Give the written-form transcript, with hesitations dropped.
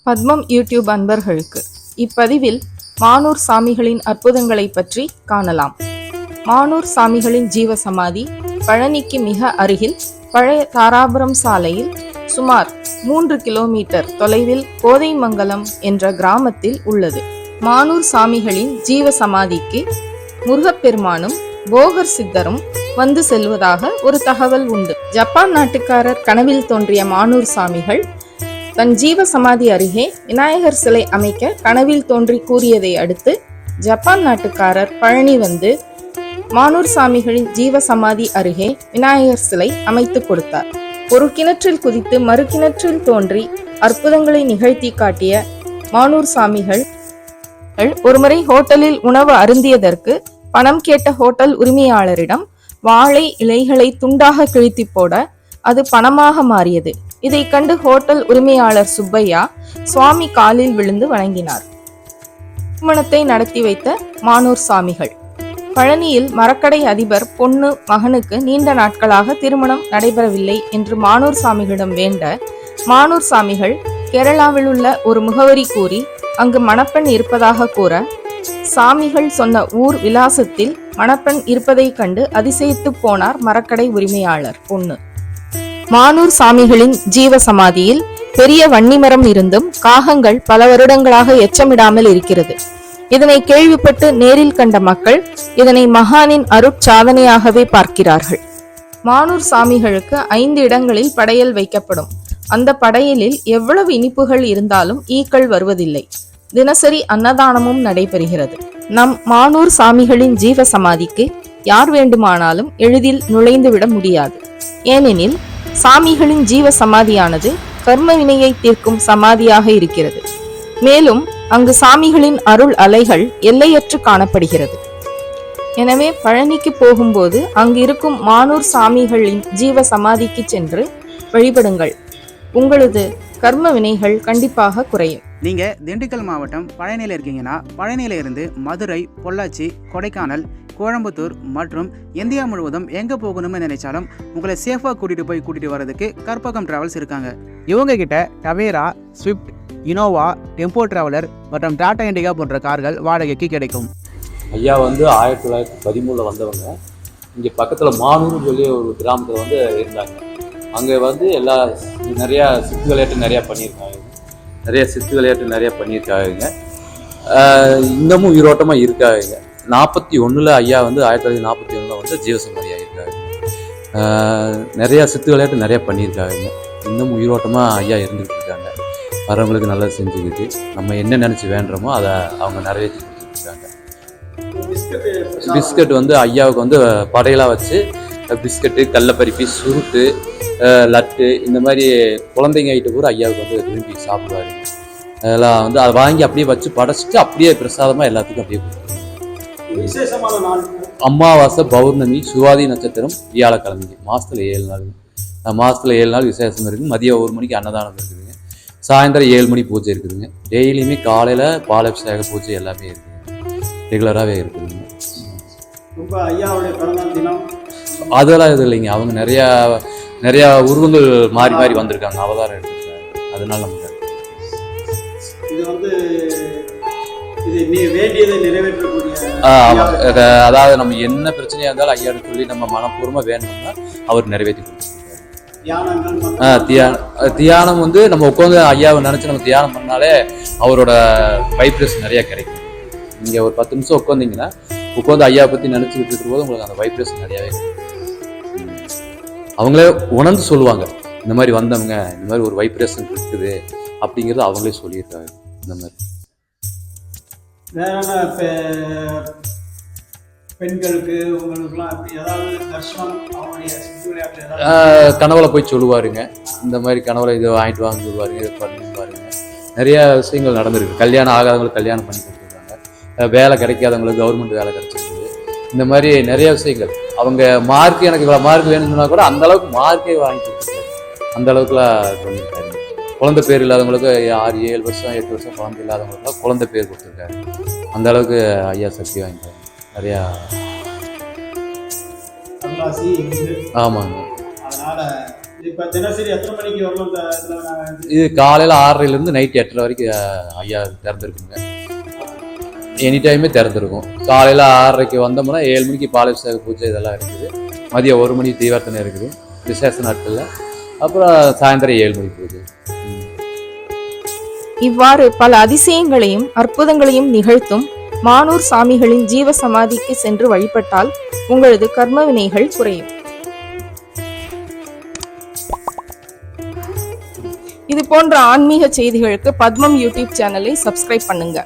பத்மம் யூடியூப் அன்பர்களுக்கு இப்பதிவில் மானூர் சாமிகளின் அற்புதங்களை பற்றி காணலாம். மானூர் சாமிகளின் ஜீவசமாதி பழனிக்கு மிக அருகில் பழைய தாராபுரம் சாலையில் சுமார் 3 கிலோமீட்டர் தொலைவில் கோதைமங்கலம் என்ற கிராமத்தில் உள்ளது. மானூர் சாமிகளின் ஜீவசமாதிக்கு முருகப்பெருமானும் போகர் சித்தரும் வந்து செல்வதாக ஒரு தகவல் உண்டு. ஜப்பான் நாட்டுக்காரர் கனவில் தோன்றிய மானூர் சாமிகள் தன் ஜீவ சமாதி அருகே விநாயகர் சிலை அமைக்க கனவில் தோன்றி கூறியதை அடுத்து ஜப்பான் நாட்டுக்காரர் பழனி வந்து மானூர் சாமிகளின் ஜீவ சமாதி அருகே விநாயகர் சிலை அமைத்து கொடுத்தார். ஒரு கிணற்றில் குதித்து மறு கிணற்றில் தோன்றி அற்புதங்களை நிகழ்த்தி காட்டிய மானூர் சாமிகள் ஒருமுறை ஹோட்டலில் உணவு அருந்தியதற்கு பணம் கேட்ட ஹோட்டல் உரிமையாளரிடம் வாழை இலைகளை துண்டாக கிழித்து போட அது பணமாக மாறியது. இதை கண்டு ஹோட்டல் உரிமையாளர் சுப்பையா சுவாமி காலில் விழுந்து வணங்கினார். திருமணத்தை நடத்தி வைத்த மானூர் சாமிகள். பழனியில் மரக்கடை அதிபர் பொண்ணு மகனுக்கு நீண்ட நாட்களாக திருமணம் நடைபெறவில்லை என்று மானூர் சாமிகளிடம் வேண்ட மானூர் சாமிகள் கேரளாவில் உள்ள ஒரு முகவரி கூறி அங்கு மணப்பெண் இருப்பதாக கூற சாமிகள் சொன்ன ஊர் விலாசத்தில் மணப்பெண் இருப்பதை கண்டு அதிசயித்து போனார் மரக்கடை உரிமையாளர் பொண்ணு. மானூர் சாமிகளின் ஜீவ சமாதியில் பெரிய வன்னிமரம் இருந்தும் காகங்கள் பல வருடங்களாக எச்சமிடாமல் இருக்கிறது. இதனை கேள்விப்பட்டு நேரில் கண்ட மக்கள் இதனை மகானின் அருட்சாதனையாகவே பார்க்கிறார்கள். மானூர் சாமிகளுக்கு 5 இடங்களில் படையல் வைக்கப்படும். அந்த படையலில் எவ்வளவு இனிப்புகள் இருந்தாலும் ஈக்கள் வருவதில்லை. தினசரி அன்னதானமும் நடைபெறுகிறது. நம் மானூர் சாமிகளின் ஜீவ சமாதிக்கு யார் வேண்டுமானாலும் எளிதில் நுழைந்துவிட முடியாது. ஏனெனில் சாமிகளின் ஜீவ சமாதியானது கர்ம வினையை தீர்க்கும் சமாதியாக இருக்கிறது. மேலும் அங்கு சாமிகளின் அருள் அலைகள் எல்லையற்று காணப்படுகிறது. எனவே பழனிக்கு போகும்போது அங்கு இருக்கும் மானூர் சாமிகளின் ஜீவ சமாதிக்கு சென்று வழிபடுங்கள். உங்களது கர்ம வினைகள் கண்டிப்பாக குறையும். நீங்கள் திண்டுக்கல் மாவட்டம் பழனியில் இருக்கீங்கன்னா பழனியில இருந்து மதுரை, பொள்ளாச்சி, கொடைக்கானல், கோயம்புத்தூர் மற்றும் இந்தியா முழுவதும் எங்கே போகணும்னு நினைச்சாலும் உங்களை சேஃபாக கூட்டிகிட்டு வர்றதுக்கு கற்பகம் டிராவல்ஸ் இருக்காங்க. இவங்க கிட்ட Tavera, Swift, Innova, tempo traveller மற்றும் டாடா இண்டிகா போன்ற கார்கள் வாடகைக்கு கிடைக்கும். ஐயா வந்து 1913 வந்தவங்க. இங்கே பக்கத்தில் மானூர்னு சொல்லி ஒரு கிராமத்தில் இருந்தாங்க. அங்கே நிறையா சித்து விளையாட்டு நிறையா பண்ணியிருக்காங்க. இன்னமும் உயிரோட்டமாக இருக்காங்க. 41 ஐயா 1941 ஜீவசமாதி ஆகியிருக்காங்க. நிறையா சித்து விளையாட்டு நிறையா பண்ணியிருக்காங்க. இன்னமும் உயிரோட்டமாக ஐயா இருந்துகிட்டு இருக்காங்க. வரவங்களுக்கு நல்லா செஞ்சுக்கிட்டு நம்ம என்ன நினச்சி வேண்டுறோமோ அதை அவங்க நிறைவேற்றி கொடுத்துருக்காங்க. பிஸ்கட் ஐயாவுக்கு படையலாக வச்சு பிஸ்கட்டு, கடலப்பருப்பி, சுருட்டு, லட்டு இந்த மாதிரி குழந்தைங்க ஐட்டு கூட ஐயாவுக்கு விரும்பி சாப்பிடுவாரு. அதெல்லாம் அதை வாங்கி அப்படியே வச்சு படைச்சிட்டு அப்படியே பிரசாதமாக எல்லாத்துக்கும் அப்படியே கொடுத்துருவாங்க. அமாவாசை, பௌர்ணமி, சுவாதி நட்சத்திரம், வியாழக்கிழமைக்கு மாதத்தில் 7 நாள் விசேஷம் இருக்குது. மதியம் 1 மணிக்கு அன்னதானம் இருக்குதுங்க. சாயந்தரம் 7 மணி பூஜை இருக்குதுங்க. டெய்லியுமே காலையில் பாலாபிஷேக பூஜை எல்லாமே இருக்குதுங்க. ரெகுலராகவே இருக்குதுங்க. அதெல்லாம் இது இல்லைங்க. அவங்க நிறையா உருவங்கள் மாறி வந்திருக்காங்க, அவதாரம் எடுத்துருக்காங்க. அதனால நமக்கு அதாவது நம்ம என்ன பிரச்சனையா இருந்தாலும் ஐயாடு சொல்லி நம்ம மனப்பூர்வமா வேணும்னா அவர் நிறைவேற்றி கொடுத்துருக்காரு. தியானம் நம்ம உட்காந்து ஐயாவை நினைச்சு நம்ம தியானம் பண்ணாலே அவரோட வைப்ரேஷன் நிறைய கிடைக்கும். நீங்க ஒரு 10 நிமிஷம் உட்காந்தீங்கன்னா உட்காந்து ஐயாவை பத்தி நினைச்சுக்கிட்டு இருக்கும்போது உங்களுக்கு அந்த வைப்ரேஷன் நிறையாவே கிடைக்கும். அவங்களே உணர்ந்து சொல்லுவாங்க, இந்த மாதிரி வந்தவங்க இந்த மாதிரி ஒரு வைப்ரேஷன் இருக்குது அப்படிங்கிறது அவங்களே சொல்லியிருக்காங்க. இந்த மாதிரி கனவுல போய் சொல்லுவாருங்க. இந்த மாதிரி கனவுல இதை வாங்கிட்டு வாங்க சொல்லுவாருங்க, இதை பண்ணுவாருங்க. நிறைய விஷயங்கள் நடந்திருக்கு. கல்யாணம் ஆகாதவங்களுக்கு கல்யாணம் பண்ணி கொடுத்துருக்காங்க. வேலை கிடைக்காதவங்களுக்கு கவர்மெண்ட் வேலை கிடைச்சிருக்கு. இந்த மாதிரி நிறைய விஷயங்கள். அவங்க மார்க் எனக்கு இவ்வளோ மார்க் வேணும்னா கூட அந்த அளவுக்கு மார்க்கே வாங்கி கொடுத்துருக்காரு. அந்த அளவுக்குலாம் பண்ணியிருக்காரு. குழந்தை பேர் இல்லாதவங்களுக்கு 6, 7 வருஷம் 8 வருஷம் குழந்தை இல்லாதவங்களுக்குலாம் குழந்தை பேர் கொடுத்துருக்காரு. அந்த அளவுக்கு ஐயா சக்தி வாங்கிட்டாரு நிறையா. ஆமாங்க. இப்ப தினசரி எத்தனை மணிக்கு வரணும் இந்த இதுல? இது காலையில் 6:30 நைட்டு 8:30 வரைக்கும் ஐயா திறந்துருக்குங்க. எனி டைமே திறந்துருக்கும். காலையில் 6:30 வந்தோம்னா 7 மணிக்கு பாலாபிஷேக பூஜை இதெல்லாம் இருக்குது. மதியம் 1 மணிக்கு தீவர்த்தனை இருக்குது விசேஷ நாட்களில். அப்புறம் சாயந்தரம் 7 மணி பூஜை. இவ்வாறு பல அதிசயங்களையும் அற்புதங்களையும் நிகழ்த்தும் மானூர் சாமிகளின் ஜீவ சமாதிக்கு சென்று வழிபட்டால் உங்களது கர்ம வினைகள் குறையும். இது போன்ற ஆன்மீக செய்திகளுக்கு பத்மம் யூடியூப் சேனலை சப்ஸ்கிரைப் பண்ணுங்க.